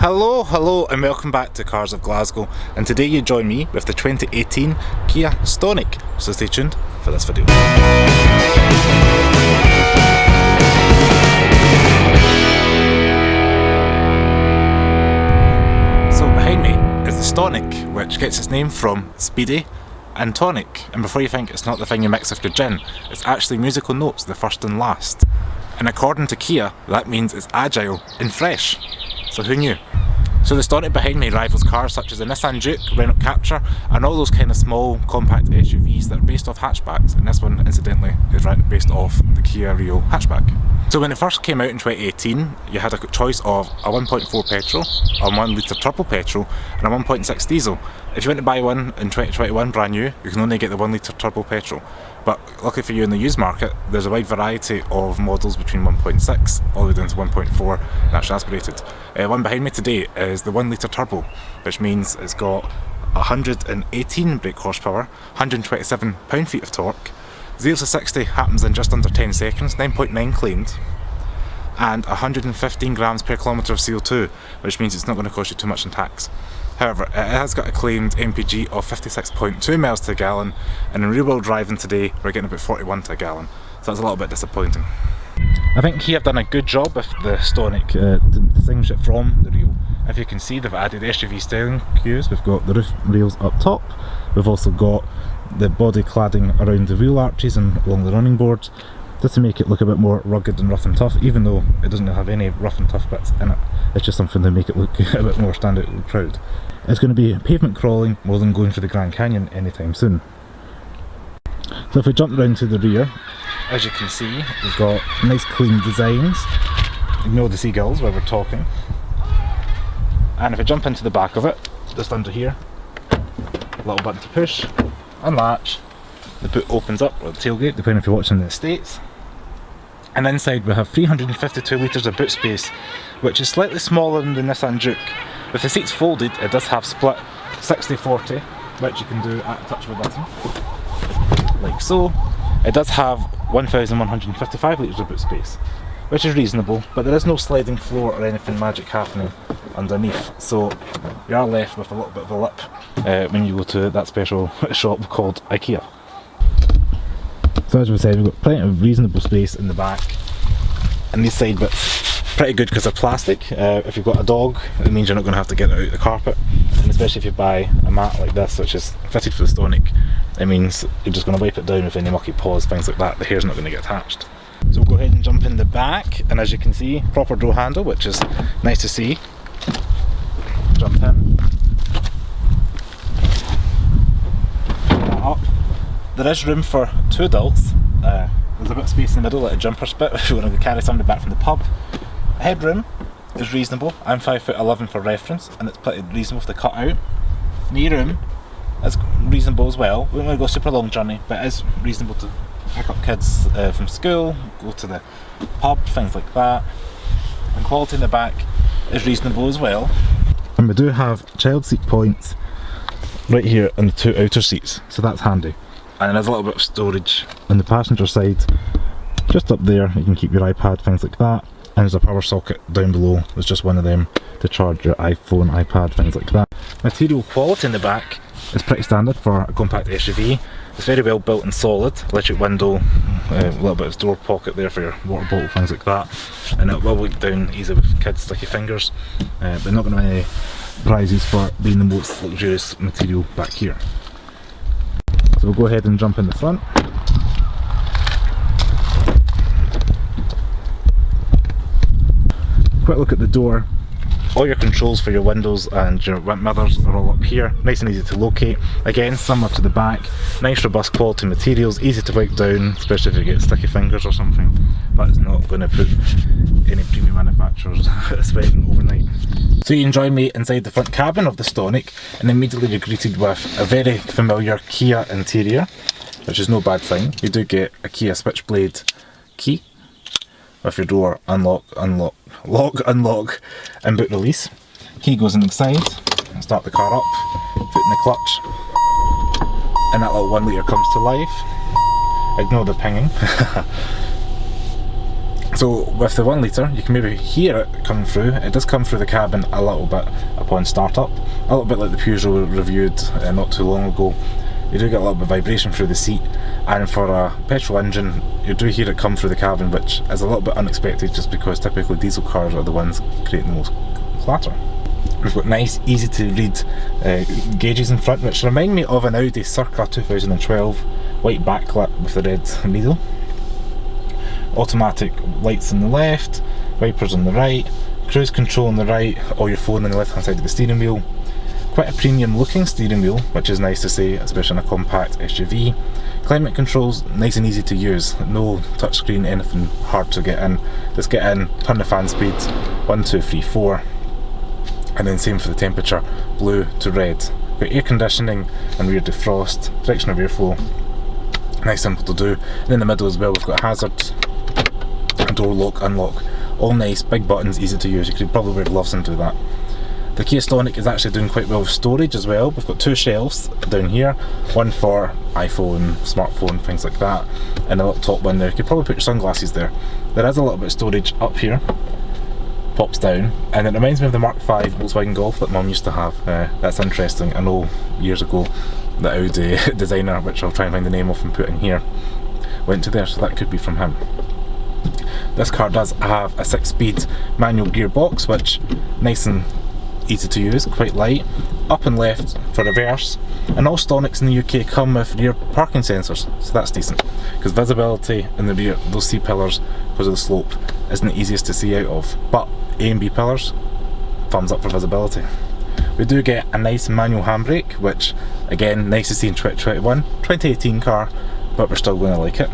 Hello and welcome back to Cars of Glasgow, and today you join me with the 2018 Kia Stonic, so stay tuned for this video. So behind me is the Stonic, which gets its name from Speedy and Tonic, and before you think it's not the thing you mix with your gin, it's actually musical notes, the first and last. And according to Kia, that means it's agile and fresh. So who knew? So the Stonic behind me rivals cars such as the Nissan Juke, Renault Captur, and all those kind of small compact SUVs that are based off hatchbacks, and this one incidentally is based off the Kia Rio hatchback. So when it first came out in 2018, you had a choice of a 1.4 petrol, a 1 litre turbo petrol, and a 1.6 diesel. If you went to buy one in 2021 brand new, you can only get the 1 litre turbo petrol. But luckily for you in the used market, there's a wide variety of models between 1.6 all the way down to 1.4 naturally aspirated. One behind me today is the 1 litre turbo, which means it's got 118 brake horsepower, 127 pound-feet of torque, 0 to 60 happens in just under 10 seconds, 9.9 claimed, and 115 grams per kilometre of CO2, which means it's not going to cost you too much in tax. However, it has got a claimed MPG of 56.2 miles to a gallon, and in real-world driving today we're getting about 41 to a gallon, so that's a little bit disappointing. I think Kia have done a good job with the Stonic to distinguish it from the Rio. If you can see, they've added SUV styling cues. We've got the roof rails up top, we've also got the body cladding around the wheel arches and along the running boards, just to make it look a bit more rugged and rough and tough, even though it doesn't have any rough and tough bits in it. It's just something to make it look a bit more stand out in the crowd. It's going to be pavement crawling more than going for the Grand Canyon anytime soon. So if we jump around to the rear, as you can see, we've got nice clean designs. Ignore the seagulls while we're talking. And if I jump into the back of it, just under here, little button to push, unlatch, the boot opens up, or the tailgate, depending if you're watching in the States. And inside we have 352 litres of boot space, which is slightly smaller than the Nissan Juke. With the seats folded, it does have split 60-40, which you can do at a touch of a button, like so. It does have 1,155 litres of boot space, which is reasonable, but there is no sliding floor or anything magic happening underneath, so you are left with a little bit of a lip when you go to that special shop called IKEA. So as we said, we've got plenty of reasonable space in the back, and these side bits pretty good because they're plastic. If you've got a dog, it means you're not going to have to get it out the carpet, and especially if you buy a mat like this, which is fitted for the Stonic, it means you're just going to wipe it down with any mucky paws, things like that. The hair's not going to get attached. So we'll go ahead and jump in the back, and as you can see, proper door handle, which is nice to see. Jump in. Pull that up. There is room for 2 adults. There's a bit of space in the middle, like a jumper spit, if you want to carry somebody back from the pub. Headroom is reasonable. I'm 5'11" for reference, and it's pretty reasonable for the cut out. Knee room is reasonable as well. We don't want to go super long journey, but it is reasonable to pick up kids from school, go to the pub, things like that. And quality in the back is reasonable as well. And we do have child seat points right here on the 2 outer seats, so that's handy. And there's a little bit of storage on the passenger side, just up there. You can keep your iPad, things like that. And there's a power socket down below. There's just one of them to charge your iPhone, iPad, things like that. Material quality in the back is pretty standard for a compact SUV. It's very well built and solid. Electric window, a little bit of door pocket there for your water bottle, things like that. And it will look down easy with kids' sticky fingers. But not going to win any prizes for being the most luxurious material back here. So we'll go ahead and jump in the front. Quick look at the door. All your controls for your windows and your mirrors are all up here, nice and easy to locate. Again, similar to the back, nice robust quality materials, easy to wipe down, especially if you get sticky fingers or something, but it's not going to put any premium manufacturers sweating overnight. So you join me inside the front cabin of the Stonic, and immediately you're greeted with a very familiar Kia interior, which is no bad thing. You do get a Kia switchblade key with your door unlock, unlock, and boot release. Key goes inside, start the car up, foot in the clutch, and that little 1 litre comes to life. Ignore the pinging. So with the 1 litre, you can maybe hear it come through. It does come through the cabin a little bit upon startup, a little bit like the Peugeot reviewed not too long ago. You do get a little bit of vibration through the seat, and for a petrol engine you do hear it come through the cabin, which is a little bit unexpected just because typically diesel cars are the ones creating the most clatter. We've got nice, easy to read gauges in front, which remind me of an Audi circa 2012, white backlit with the red needle. Automatic lights on the left, wipers on the right, cruise control on the right, or your phone on the left hand side of the steering wheel. Quite a premium looking steering wheel, which is nice to say, especially in a compact SUV. Climate controls, nice and easy to use, no touchscreen, anything hard to get in. Just get in, turn the fan speed, 1, 2, 3, 4, and then same for the temperature, blue to red. Got air conditioning and rear defrost, direction of airflow, nice simple to do. And in the middle as well we've got hazard, door lock, unlock, all nice, big buttons, easy to use. You could probably wear gloves and do that. The Kia Stonic is actually doing quite well with storage as well. We've got 2 shelves down here, one for iPhone, smartphone, things like that, and a little top one there. You could probably put your sunglasses there. There is a little bit of storage up here, pops down, and it reminds me of the Mark V Volkswagen Golf that Mum used to have. That's interesting. I know years ago the Audi designer, which I'll try and find the name of and put in here, went to there, so that could be from him. This car does have a 6-speed manual gearbox, which nice and easy to use, quite light, up and left for reverse, and all Stonics in the UK come with rear parking sensors, so that's decent, because visibility in the rear, those C-pillars, because of the slope, isn't the easiest to see out of, but A and B pillars, thumbs up for visibility. We do get a nice manual handbrake, which again, nice to see in 2021, 2018 car, but we're still going to like it.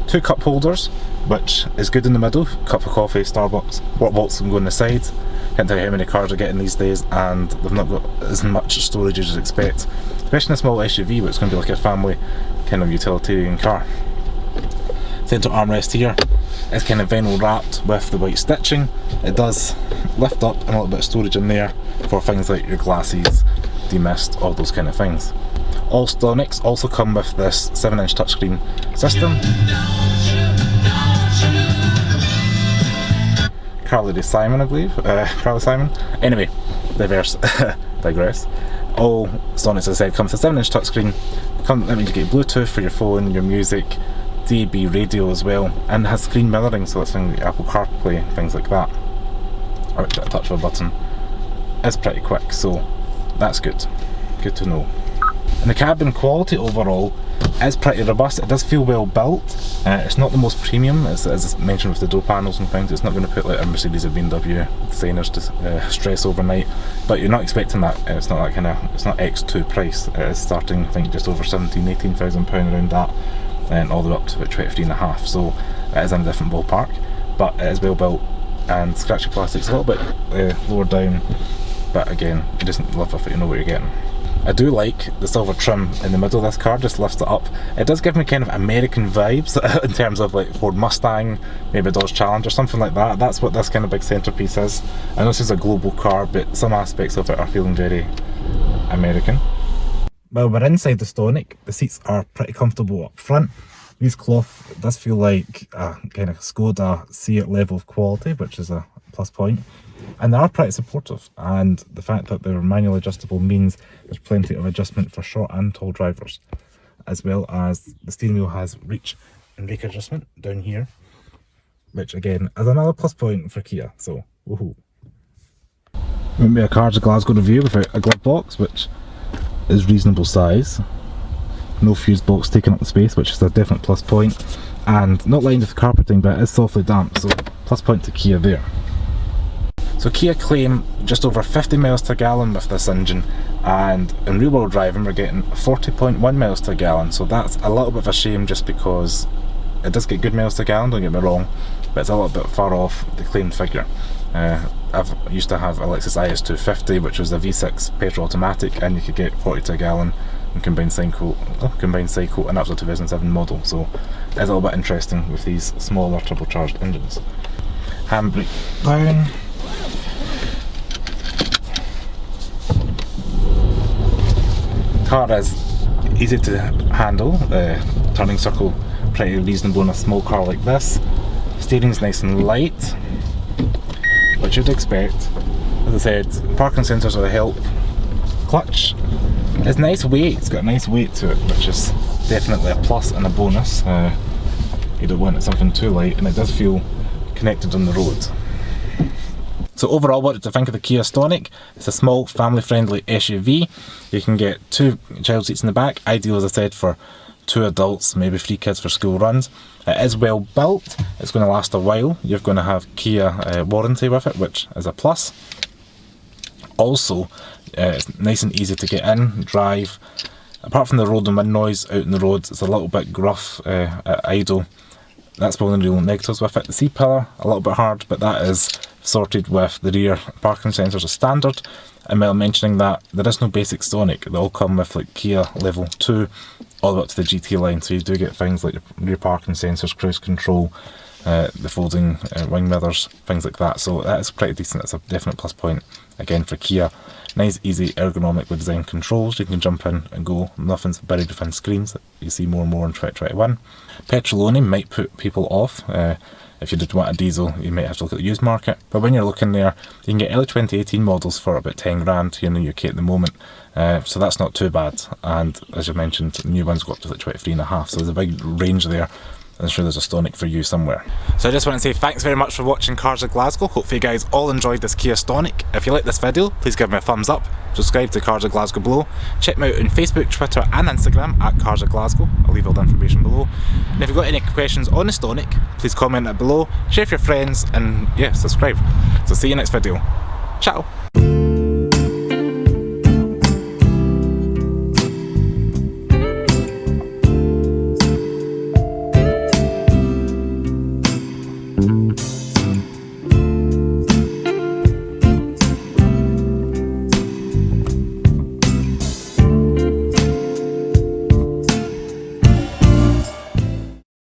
2 cup holders, which is good in the middle, cup of coffee, Starbucks, what vaults can go on the side. Can't tell you how many cars are getting these days, and they've not got as much storage as you'd expect, especially in a small SUV, where it's going to be like a family kind of utilitarian car. Centre armrest here is kind of vinyl wrapped with the white stitching. It does lift up, and a little bit of storage in there for things like your glasses, demist, all those kind of things. All Stonics also come with this 7-inch touchscreen system. Carly Simon, I believe. Carly Simon. Anyway, digress. All Stonics, as I said, come with a 7-inch touchscreen. That means you get Bluetooth for your phone, your music, DAB radio as well, and it has screen mirroring, so that's things like Apple CarPlay, things like that. Or a touch of a button. It's pretty quick, so that's good. Good to know. And the cabin quality overall is pretty robust. It does feel well built. It's not the most premium, as I mentioned with the door panels and things. It's not going to put like a Mercedes or BMW designers to stress overnight, but you're not expecting that. It's not that kind of, it's not X2 price. It is starting, I think, just over £18,000 around that, and all the way up to about 23.5. So it is in a different ballpark, but it is well built, and scratchy plastic's a little bit lower down, but again, you just love it, you know what you're getting. I do like the silver trim in the middle of this car, just lifts it up. It does give me kind of American vibes in terms of like Ford Mustang, maybe a Dodge Challenger, something like that. That's what this kind of big centrepiece is. I know this is a global car, but some aspects of it are feeling very American. Well, we're inside the Stonic. The seats are pretty comfortable up front. These cloth does feel like a kind of Skoda Seat level of quality, which is a plus point. And they are pretty supportive, and the fact that they're manually adjustable means there's plenty of adjustment for short and tall drivers, as well as the steering wheel has reach and brake adjustment down here, which again is another plus point for Kia, so woohoo. Wouldn't be a car to Glasgow review without a glove box, which is reasonable size. No fuse box taking up the space, which is a definite plus point, and not lined with carpeting, but it is softly damp, so plus point to Kia there. So Kia claim just over 50 miles per gallon with this engine, and in real world driving we're getting 40.1 miles per gallon, so that's a little bit of a shame just because it does get good miles per gallon, don't get me wrong, but it's a little bit far off the claimed figure. I've used to have a Lexus IS250, which was a V6 petrol automatic, and you could get 40 to a gallon in combined cycle, and that was a 2007 model, so it's a little bit interesting with these smaller turbocharged engines. Handbrake down. Car is easy to handle, turning circle pretty reasonable in a small car like this. Steering's nice and light, which you'd expect. As I said, parking sensors will help. Clutch is nice weight, it's got a nice weight to it, which is definitely a plus and a bonus. You don't want it something too light, and it does feel connected on the road. So overall, what did I think of the Kia Stonic? It's a small, family-friendly SUV. You can get 2 child seats in the back, ideal as I said for 2 adults, maybe 3 kids for school runs. It is well built, it's going to last a while. You're going to have Kia warranty with it, which is a plus. Also, it's nice and easy to get in, drive. Apart from the road and wind noise out in the road, it's a little bit gruff at idle. That's probably the real negatives with it. The C-pillar, a little bit hard, but that is sorted with the rear parking sensors as standard. And while mentioning that, there is no basic Stonic. They all come with like Kia level 2 all the way up to the GT line, so you do get things like your rear parking sensors, cruise control, the folding wing mirrors, things like that. So that is pretty decent. It's a definite plus point again for Kia. Nice, easy, ergonomically designed controls. You can jump in and go. Nothing's buried within screens that you see more and more in 2021. Petrol only might put people off. If you did want a diesel, you might have to look at the used market. But when you're looking there, you can get early 2018 models for about 10 grand here in the UK at the moment. So that's not too bad. And as you mentioned, the new ones go up to like 23.5. So there's a big range there. I'm sure there's a Stonic for you somewhere. So I just want to say thanks very much for watching Cars of Glasgow. Hopefully you guys all enjoyed this Kia Stonic. If you like this video, please give me a thumbs up. Subscribe to Cars of Glasgow below. Check me out on Facebook, Twitter and Instagram at Cars of Glasgow. I'll leave all the information below. And if you've got any questions on the Stonic, please comment it below, share with your friends and yeah, subscribe. So see you next video. Ciao!